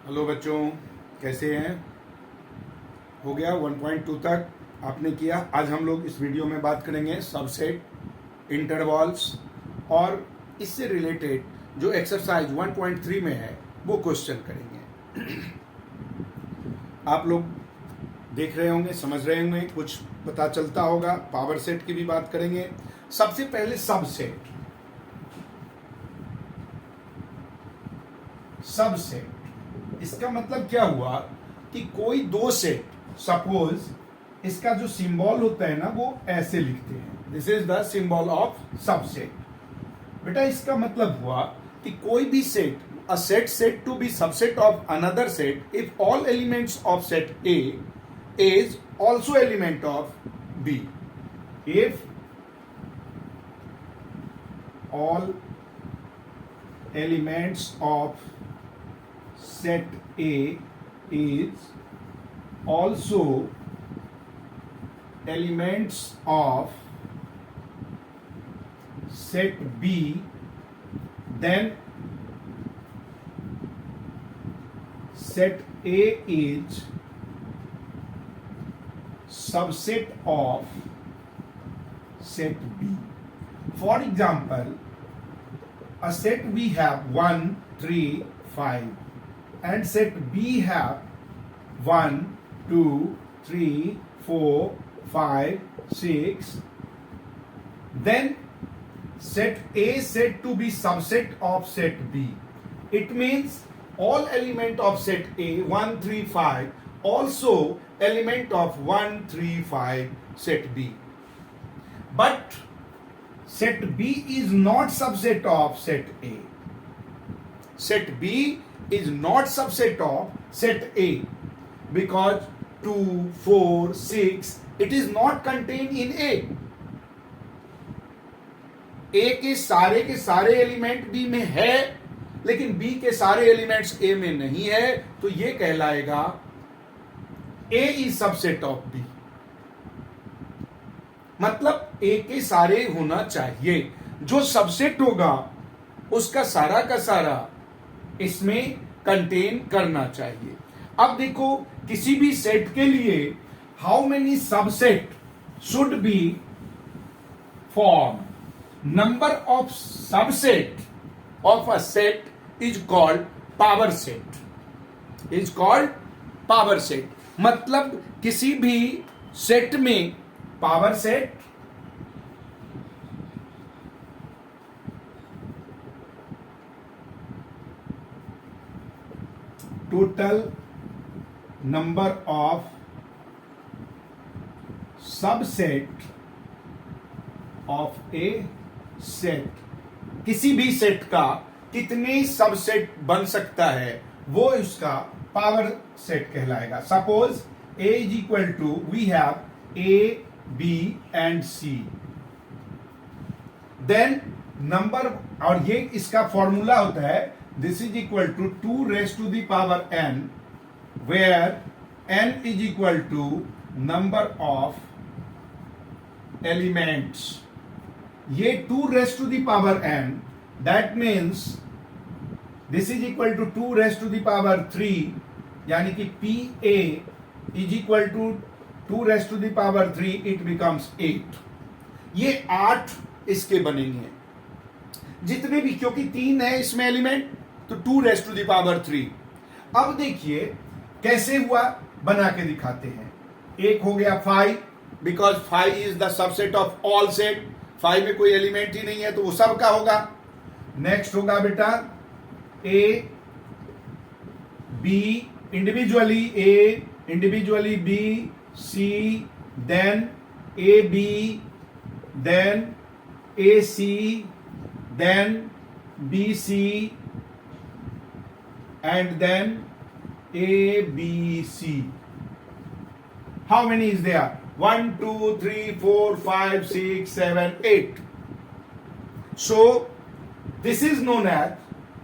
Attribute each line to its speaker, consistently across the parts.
Speaker 1: Hello बच्चों, कैसे हैं? हो गया 1.2 तक आपने किया। आज हम लोग इस वीडियो में बात करेंगे सबसेट, इंटरवल्स और इससे रिलेटेड जो एक्सरसाइज 1.3 में है वो क्वेश्चन करेंगे। आप लोग देख रहे होंगे, समझ रहे होंगे, कुछ पता चलता होगा। पावर सेट की भी बात करेंगे। सबसे पहले सबसेट इसका मतलब क्या हुआ कि कोई दो सेट, सपोज इसका जो सिंबल होता है ना वो ऐसे लिखते हैं, this is the symbol of subset. बेटा इसका मतलब हुआ कि कोई भी set, a set said to be subset of another set if all elements of set A is also element of B. If all elements of set A is also elements of set B, then set A is subset of set B. For example, a set we have 1, 3, 5 and set B have 1, 2, 3, 4, 5, 6. Then set A said to be subset of set B. It means all element of set A 1, 3, 5 also element of 1, 3, 5 set B. But set B is not subset of set A. Set B is not subset of set A because 2, 4, 6 it is not contained in A. A के सारे element B में है, लेकिन B के सारे elements A में नहीं है, तो ये कहलाएगा A is subset of B। मतलब A के सारे होना चाहिए, जो सबसेट होगा उसका सारा का सारा इसमें कंटेन करना चाहिए। अब देखो, किसी भी सेट के लिए how many subset should be form. Number of subset of a set is called power set, is called power set। मतलब किसी भी सेट में power set total number of subset of A set, किसी भी set का कितने subset बन सकता है वो उसका पावर सेट कहलाएगा। Suppose A is equal to, we have A, B and C, then number, और ये इसका फॉर्मूला होता है, this is equal to 2 raise to the power n, where n is equal to number of elements. ये 2 raise to the power n, that means this is equal to 2 raised to the power 3, यानी कि PA is equal to 2 raised to the power 3, it becomes 8। ये 8 इसके बनेंगे जितने भी, क्योंकि 3 है इसमें एलिमेंट, तो 2 raised to the power 3। अब देखिए कैसे हुआ, बना के दिखाते हैं। एक हो गया 5, because 5 is the subset of all set, 5 में कोई एलिमेंट ही नहीं है तो वो सब का होगा। नेक्स्ट होगा बेटा A, B, individually B, C, then AB, then AC, then BC, and then ABC। How many is there? 1, 2, 3, 4, 5, 6, 7, 8। So this is known as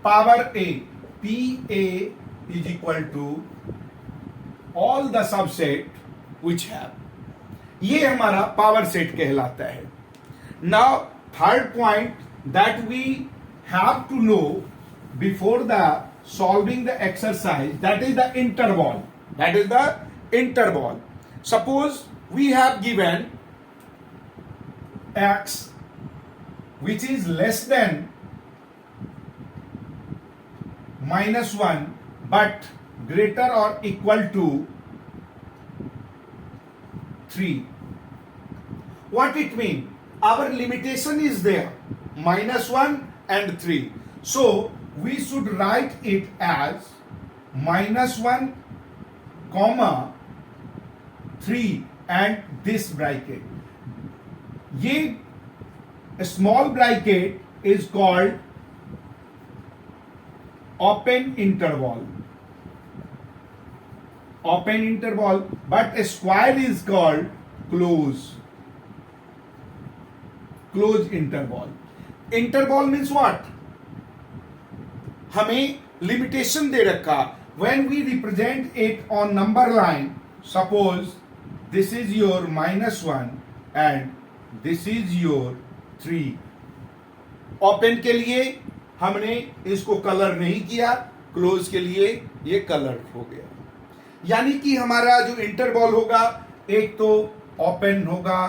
Speaker 1: power A. PA is equal to all the subset which have, ये हमारा power set कहलाता है। Now third point that we have to know before the solving the exercise, that is the interval. That is the interval. Suppose we have given x which is less than -1 but greater or equal to 3. What it means? Our limitation is there, -1 and 3. So we should write it as -1, comma 3 and this bracket. ये small bracket is called open interval. Open interval, but a square is called close interval. Interval means what? हमें limitation दे रखा. When we represent it on number line, suppose this is your -1 and this is your 3. Open के लिए हमने इसको colour नहीं किया, close के लिए ये कलर हो गया. यानी कि हमारा जो इंटरवल होगा, एक तो ओपन होगा,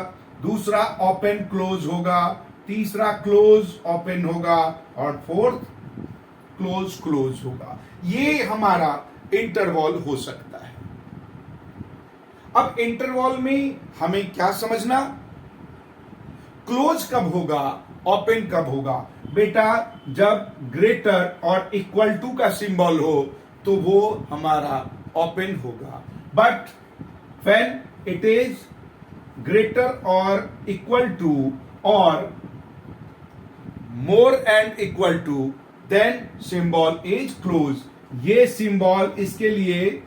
Speaker 1: दूसरा ओपन क्लोज होगा, तीसरा क्लोज ओपन होगा और फोर्थ क्लोज क्लोज होगा. ये हमारा इंटरवल हो सकता है. अब इंटरवल में हमें क्या समझना? क्लोज कब होगा, ओपन कब होगा? बेटा जब ग्रेटर और इक्वल टू का सिंबल हो तो वो हमारा ओपन होगा. But when it is greater और इक्वल टू और more and equal to, then symbol is close. ये सिंबल इसके लिए,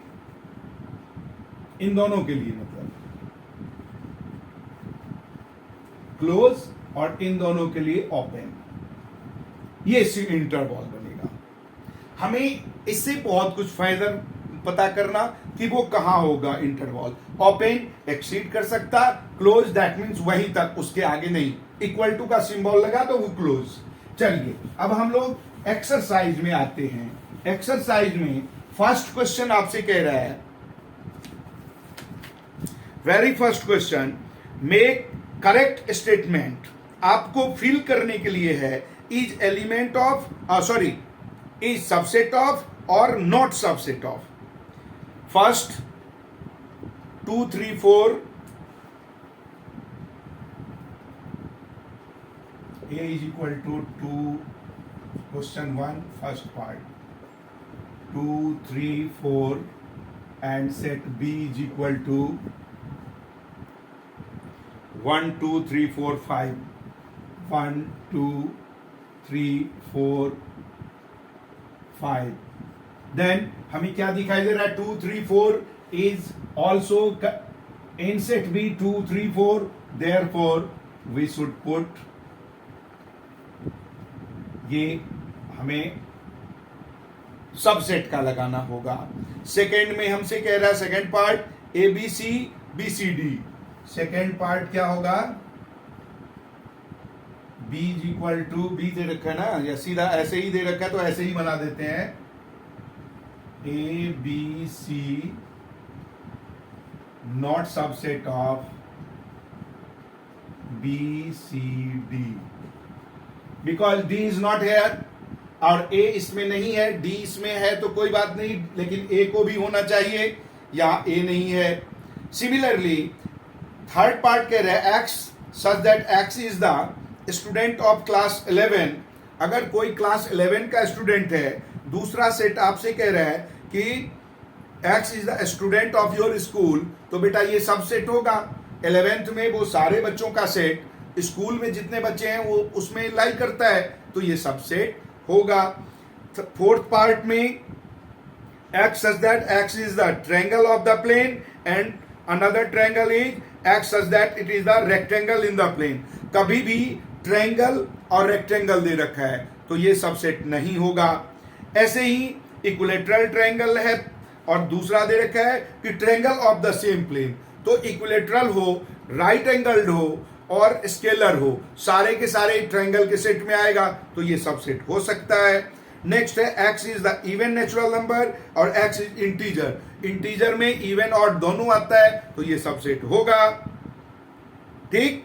Speaker 1: इन दोनों के लिए मतलब क्लोज और इन दोनों के लिए ओपन. ये इंटरवल बनेगा. हमें इससे बहुत कुछ फायदा पता करना कि वो कहां होगा इंटरवल. ओपन एक्सीड कर सकता, क्लोज दैट मीन्स वहीं तक, उसके आगे नहीं. इक्वल टू का सिंबल लगा तो वो क्लोज. चलिए अब हम लोग एक्सरसाइज में आते हैं. एक्सरसाइज में फर्स्ट क्वेश्चन आपसे कह रहा है, very first question, make correct statement. आपको फिल करने के लिए है is element of, sorry, is subset of और not subset of. First 2, 3, 4 A is equal to 2, question 1 first part, 2, 3, 4 and set B is equal to 1, 2, 3, 4, 5, 1, 2, 3, 4, 5. Then हमें क्या दिखाई दे रहा है? 2, 3, 4 is also in set B 2, 3, 4. Therefore we should put, ये हमें subset का लगाना होगा. सेकेंड में हमसे कह रहा है, second part ABC BCD. Second part क्या होगा? B is equal to, B दे रखा है ना, या सीधा ऐसे ही दे रखा है तो ऐसे ही बना देते हैं. ABC not subset of BCD because D is not here और A इसमें नहीं है, D इसमें है तो कोई बात नहीं, लेकिन A को भी होना चाहिए. यहां A नहीं है. सिमिलरली थर्ड पार्ट कह रहा है X such that X is the student of class 11. अगर कोई क्लास 11 का स्टूडेंट है, दूसरा सेट आपसे कह रहा है कि X is the student of your school, तो बेटा ये सब सेट होगा. 11th में वो सारे बच्चों का सेट, स्कूल में जितने बच्चे हैं वो उसमें लाई करता है, तो ये सब सेट होगा. फोर्थ पार्ट में X such that X is the triangle of the plane and another triangle is X such that it is the rectangle in the plane. कभी भी ट्रायंगल और रेक्टेंगल दे रखा है तो ये सबसेट नहीं होगा. ऐसे ही इक्विलेटरल ट्रायंगल है और दूसरा दे रखा है कि triangle of the same plane, तो इक्विलेटरल हो, राइट एंगल्ड हो और स्केलर हो, सारे के सारे ट्रायंगल के सेट में आएगा, तो ये सबसेट हो सकता है. नेक्स्ट है x is the even natural number और x इज इंटीजर। इंटीजर में इवन और दोनों आता है तो ये सबसेट होगा। ठीक,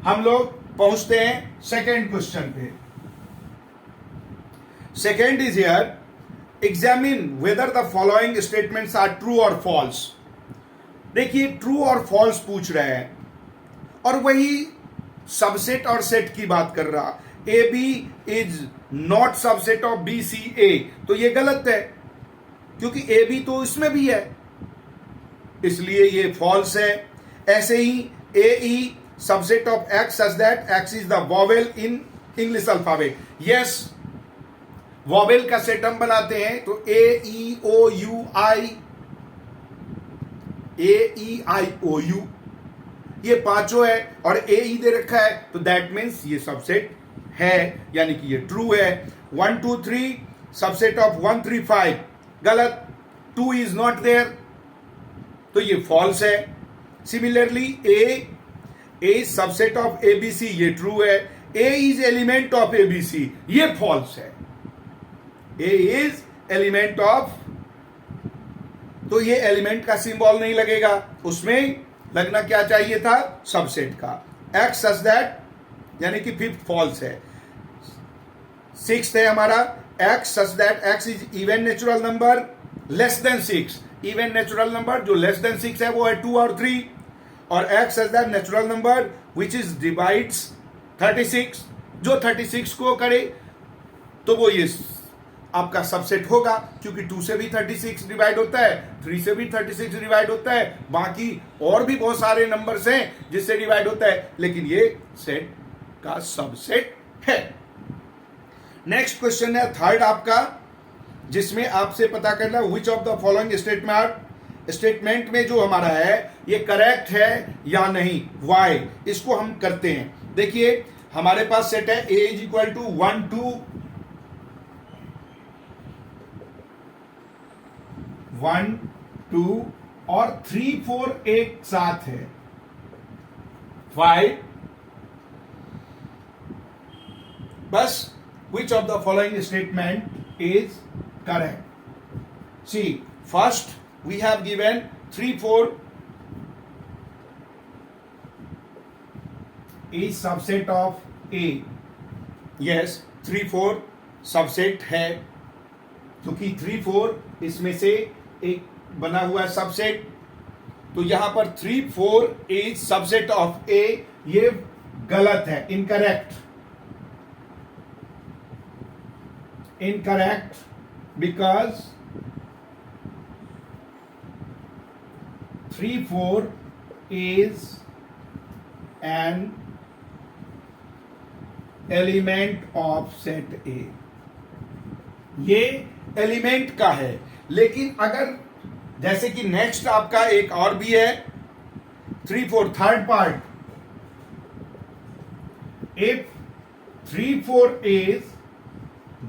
Speaker 1: हम लोग पहुंचते हैं सेकेंड क्वेश्चन पे। Second is here, examine whether the following statements are true और फॉल्स। देखिए ट्रू और फॉल्स पूछ रहे हैं और वही सबसेट और सेट की बात कर रहा। A B is not subset of B C A, तो ये गलत है क्योंकि ए बी तो इसमें भी है, इसलिए ये फॉल्स है। ऐसे ही A E subset of X such that x is the vowel in English alphabet. Yes, vowel का सेट हम बनाते हैं तो ए ई ओ you I, A E I O you, ये पांचों है और ए ई दे रखा है तो दैट मीन्स ये सबसेट है, यानी कि ये ट्रू है। 1 2 3 सबसेट ऑफ 1 3 5 गलत, 2 इज नॉट देयर तो ये फॉल्स है। Similarly A is subset of A B C, ये ट्रू है। A is element of A B C, ये फॉल्स है। ए इज एलिमेंट ऑफ, तो ये एलिमेंट का सिंबल नहीं लगेगा, उसमें लगना क्या चाहिए था, सबसेट का। एक्स सच दैट, यानी कि फिफ्थ फॉल्स है। सिक्स्थ है हमारा x such that x is even natural number less than 6। Even natural number जो लेस देन 6 है वो है 2 और 3, और x such that natural number which is divides 36, जो 36 को करे तो वो ये आपका सबसेट होगा, क्योंकि 2 से भी 36 डिवाइड होता है, 3 से भी 36 डिवाइड होता है, बाकी और भी बहुत सारे नंबर्स हैं जिससे डिवाइड होता है, लेकिन ये सेट का सबसेट है। नेक्स्ट क्वेश्चन है थर्ड आपका, जिसमें आपसे पता करना which of the following statement में जो हमारा है ये करेक्ट है या नहीं, वाई, इसको हम करते हैं। देखिए हमारे पास सेट है ए इज इक्वल टू 1 2 1 2 और 3 4 एक साथ है 5। बस which of the following statement is correct? See, first we have given 3 4 is subset of A. Yes, 3 4 subset है, क्योंकि 3 4 इसमें से एक बना हुआ है सबसेट, तो यहां पर 3 4 इज सबसेट ऑफ ए, ये गलत है, incorrect. Incorrect because 3 4 is an element of set A. ये एलिमेंट का है, लेकिन अगर जैसे कि नेक्स्ट आपका एक और भी है 3 4 third part, if 3 4 is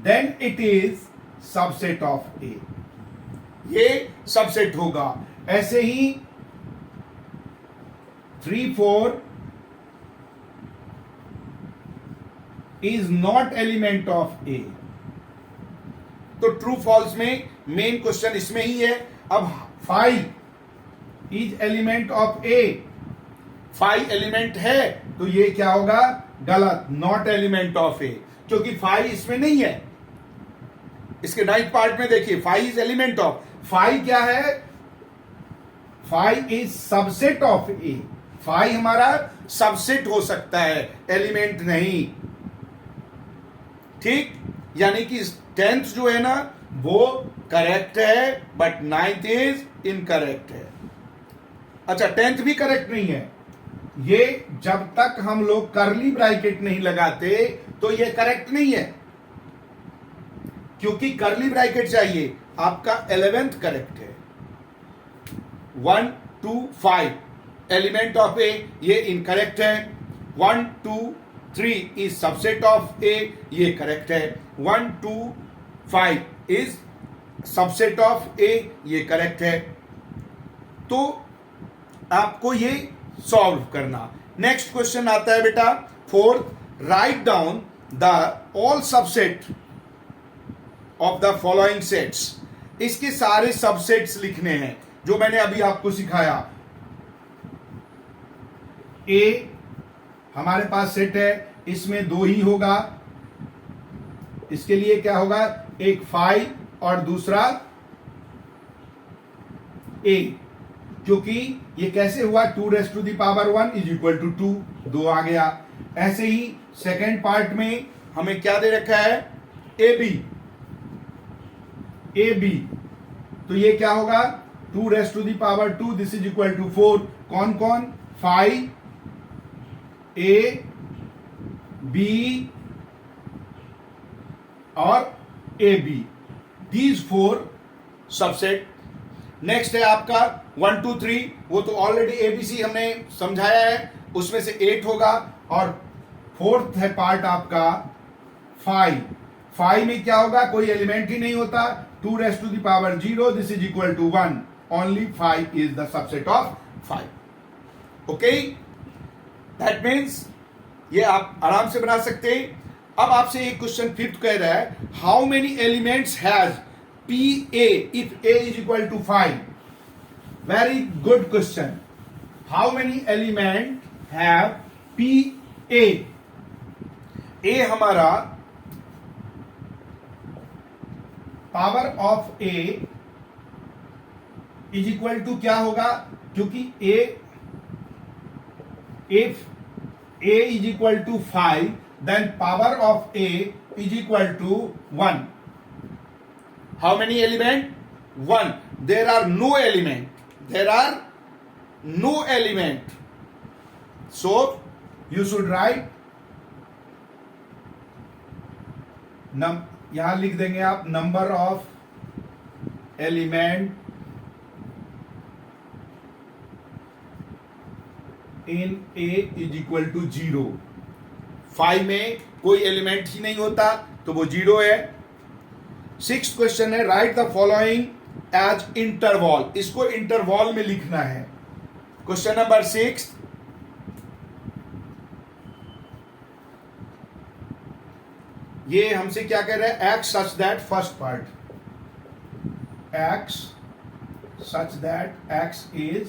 Speaker 1: then it is subset of A, ये सबसेट होगा। ऐसे ही 3 4 is not element of A, तो ट्रू फॉल्स में मेन क्वेश्चन इसमें ही है। अब 5 is element of A, 5 element है तो ये क्या होगा, गलत, नॉट एलिमेंट ऑफ A, क्योंकि 5 इसमें नहीं है। इसके नाइन्थ पार्ट में देखिए 5 इज एलिमेंट ऑफ, 5 क्या है, 5 इज सबसेट ऑफ ए, 5 हमारा सबसेट हो सकता है, एलिमेंट नहीं। ठीक, यानी कि 10th जो है ना वो करेक्ट है, बट 9th इज इनकरेक्ट है। अच्छा, 10th भी करेक्ट नहीं है, ये जब तक हम लोग करली ब्रैकेट नहीं लगाते तो ये करेक्ट नहीं है, क्योंकि करली ब्रैकेट चाहिए। आपका 11th करेक्ट है, 1 2 5 एलिमेंट ऑफ ए, ये इनकरेक्ट है। 1 2 3 इज सबसेट ऑफ ए, ये करेक्ट है। 1 2 5 इज सबसेट ऑफ ए, ये करेक्ट है। तो आपको ये सॉल्व करना। नेक्स्ट क्वेश्चन आता है बेटा 4th, write down the all subset of the following sets, इसके सारे सबसेट्स लिखने हैं जो मैंने अभी आपको सिखाया। ए हमारे पास सेट है, इसमें 2 ही होगा, इसके लिए क्या होगा, एक 5 और दूसरा ए, क्योंकि ये कैसे हुआ, 2⁻⁴ इज इक्वल टू 2, 2 आ गया। ऐसे ही सेकेंड पार्ट में हमें क्या दे रखा है, ए बी, तो ये क्या होगा, 2⁻², दिस इज इक्वल टू 4, कौन कौन, 5 ए बी और A B, these 4 subset. Next है आपका 1 2 3, वो तो ऑलरेडी एबीसी हमने समझाया है, उसमें से 8 होगा। और फोर्थ है पार्ट आपका 5 में क्या होगा, कोई एलिमेंट ही नहीं होता, 2⁻⁴, this is equal to 1, only 5 is the subset of 5। Okay, that means ये आप आराम से बना सकते हैं। अब आपसे एक क्वेश्चन फिफ्थ कह रहा है, how many elements has P A if A is equal to 5। Very good question. How many element have P A हमारा power of A is equal to क्या होगा, क्योंकि A if a is equal to 5, then power of a is equal to 1. How many element? 1. There are no element. There are no element. So you should write यहां लिख देंगे आप, number of element in A is equal to 0। 5 में कोई element ही नहीं होता तो वो 0 है। 6th क्वेश्चन है, right the following as interval, इसको इंटरवॉल में लिखना है। क्वेश्चन नंबर 6, ये हमसे क्या कह रहा है, x such that, first part, x such that x is,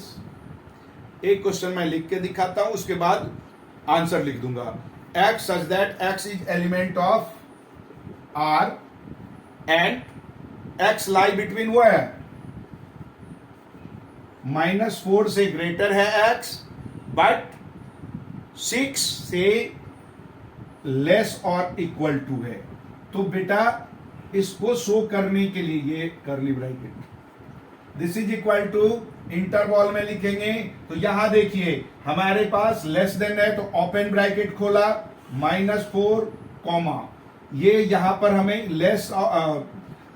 Speaker 1: एक क्वेश्चन मैं लिख के दिखाता हूं, उसके बाद आंसर लिख दूंगा। X such that x is element of R and x lie between वो है -4 से ग्रेटर है एक्स, बट 6 से लेस और इक्वल टू है। तो बेटा इसको शो करने के लिए ये curly bracket, this is equal to, interval में लिखेंगे तो यहां देखिए हमारे पास लेस देन है तो ओपन ब्रैकेट खोला, -4 कॉमा, ये यहां पर हमें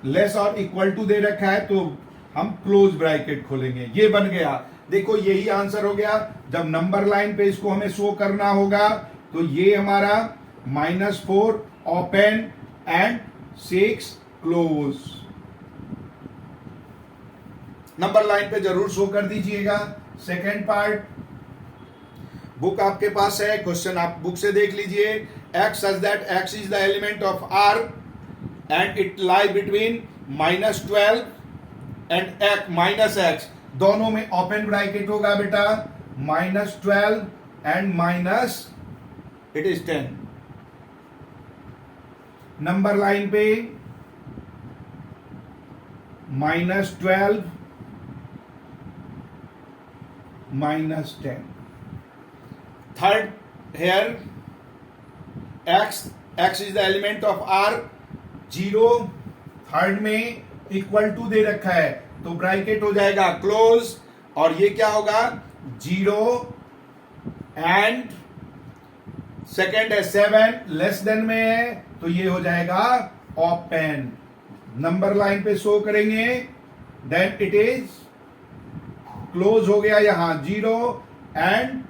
Speaker 1: लेस और इक्वल टू दे रखा है तो हम क्लोज ब्रैकेट खोलेंगे, ये बन गया। देखो यही आंसर हो गया। जब नंबर लाइन पे इसको हमें शो करना होगा तो ये हमारा -4 open and 6 close, number line पे जरूर शो कर दीजिएगा। सेकेंड पार्ट, बुक आपके पास है, क्वेश्चन आप बुक से देख लीजिए। X such that x is the element of R and it lie between -12 and -x, दोनों में ओपन ब्रैकेट होगा बेटा, -12 and it is 10। Number line पे -12 -10। Third here x is the element of r, 0 third में equal to दे रखा है तो ब्रैकेट हो जाएगा क्लोज, और ये क्या होगा 0 एंड सेकेंड है 7 लेस देन में है तो ये हो जाएगा ओपन, नंबर लाइन पे शो करेंगे, देन इट इज क्लोज हो गया, यहां 0 and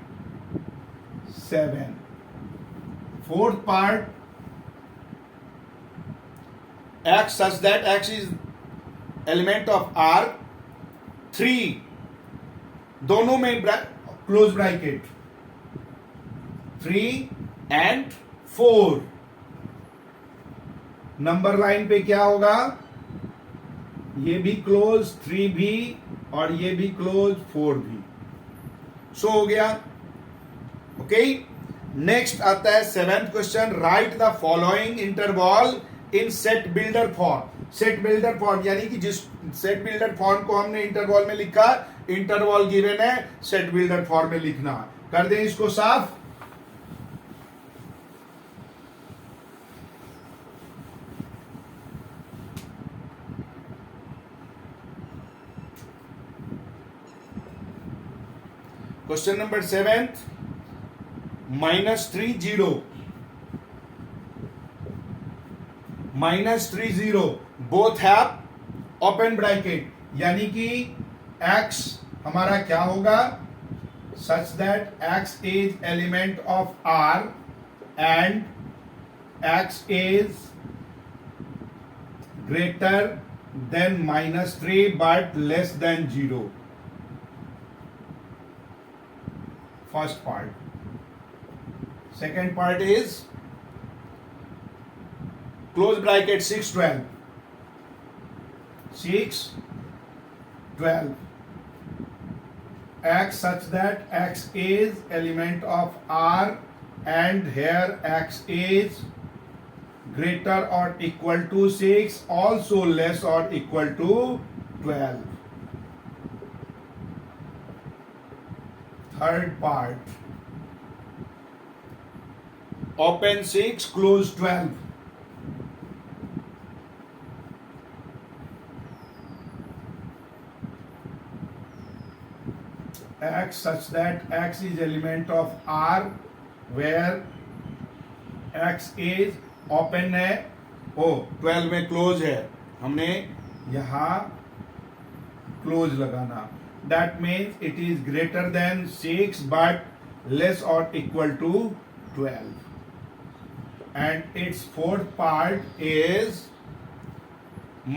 Speaker 1: 7। Fourth part, x such that x is element of R, 3 दोनों में close bracket, 3 and 4, number line पे क्या होगा, ये भी क्लोज 3 भी और ये भी क्लोज 4 भी। सो हो गया। ओके, नेक्स्ट आता है 7th question, right the following interval in set builder form. Set builder form यानी कि जिस सेट बिल्डर फॉर्म को हमने इंटरवल में लिखा, इंटरवल गिवन है, सेट बिल्डर फॉर्म में लिखना। कर दें इसको साफ। Question number 7th, -3 0 -3 0 both have open bracket, यानी कि x हमारा क्या होगा, such that x is element of R and x is greater than -3 but less than 0। First part. Second part is close bracket 6 12 6 12 x such that x is element of R and here x is greater or equal to 6, also less or equal to 12. Third part, open 6 close 12, x such that x is element of R where x is open है, 12 में close है, हमने यहां close लगाना। That means it is greater than 6 but less or equal to 12. And its fourth part is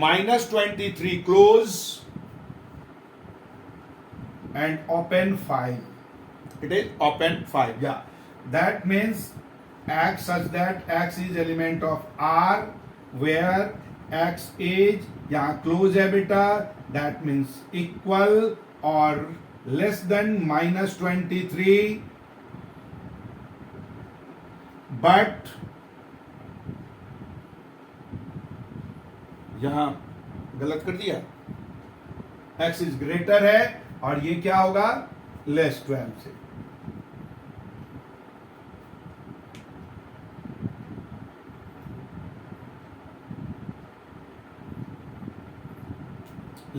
Speaker 1: -23 close and open 5. It is open 5. Yeah. That means x such that x is element of R where x is यहाँ close है बेटा, that means equal or less than -23 but यहां गलत कर दिया, x is greater है और ये क्या होगा, लेस 12 से।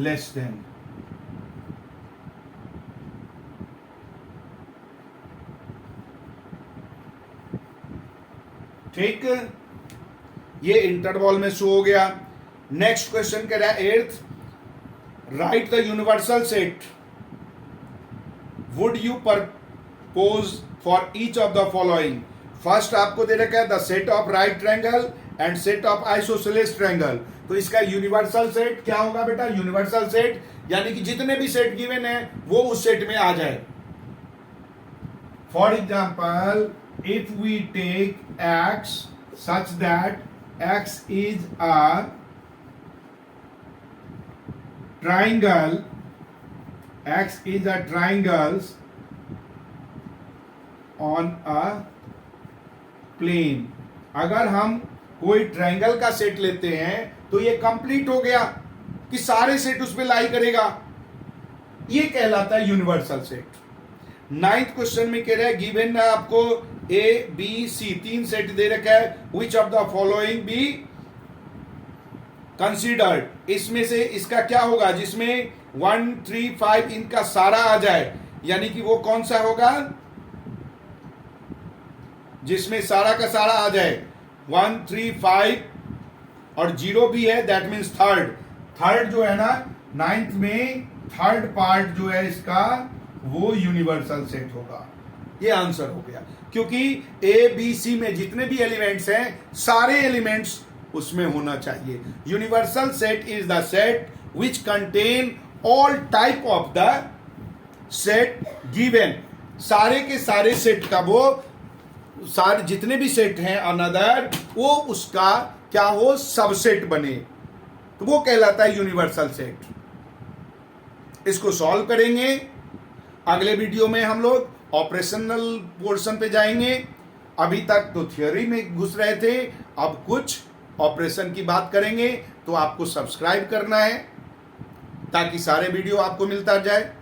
Speaker 1: लेस देन, ठीक, ये इंटरवल में शो हो गया। नेक्स्ट क्वेश्चन कह रहा है 8th, write the universal set would you purpose for each of the following. First आपको दे रखा है the set of right triangle and set of isosceles triangle. तो इसका यूनिवर्सल सेट क्या होगा बेटा, यूनिवर्सल सेट यानी कि जितने भी सेट गिवन है वो उस सेट में आ जाए। For example, if we take x such that x is a triangle, x is a triangles on a plane। अगर हम कोई ट्रायंगल का सेट लेते हैं तो ये कंप्लीट हो गया कि सारे सेट उस पर लाई करेगा, ये कहलाता है यूनिवर्सल सेट। 9th क्वेश्चन में कह रहा है गिवन है आपको A B C 3 सेट दे रखा है, which of the following be considered. इसमें से इसका क्या होगा, जिसमें 1 3 5 इनका सारा आ जाए, यानी कि वो कौन सा होगा, जिसमें सारा का सारा आ जाए 1 3 5 और 0 भी है, दैट मीन्स थर्ड जो है ना 9th में थर्ड पार्ट जो है इसका वो यूनिवर्सल सेट होगा। ये आंसर हो गया, क्योंकि ए बी सी में जितने भी एलिमेंट्स हैं सारे एलिमेंट्स उसमें होना चाहिए। Universal set is the set which contain all type of the set given. सारे के सारे सेट का वो सारे जितने भी सेट हैं अनदर वो उसका क्या हो, सबसेट बने, तो वो कहलाता है यूनिवर्सल सेट। इसको सॉल्व करेंगे। अगले वीडियो में हम लोग ऑपरेशनल पोर्शन पे जाएंगे। अभी तक तो थ्योरी में घुस रहे थे, अब कुछ ऑपरेशन की बात करेंगे। तो आपको सब्सक्राइब करना है ताकि सारे वीडियो आपको मिलता जाए,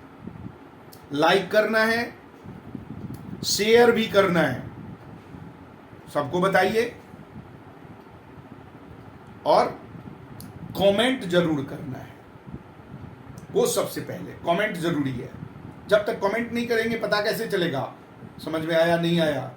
Speaker 1: लाइक करना है, शेयर भी करना है, सबको बताइए, और कमेंट जरूर करना है। वो सबसे पहले कमेंट जरूरी है। जब तक कमेंट नहीं करेंगे पता कैसे चलेगा समझ में आया नहीं आया।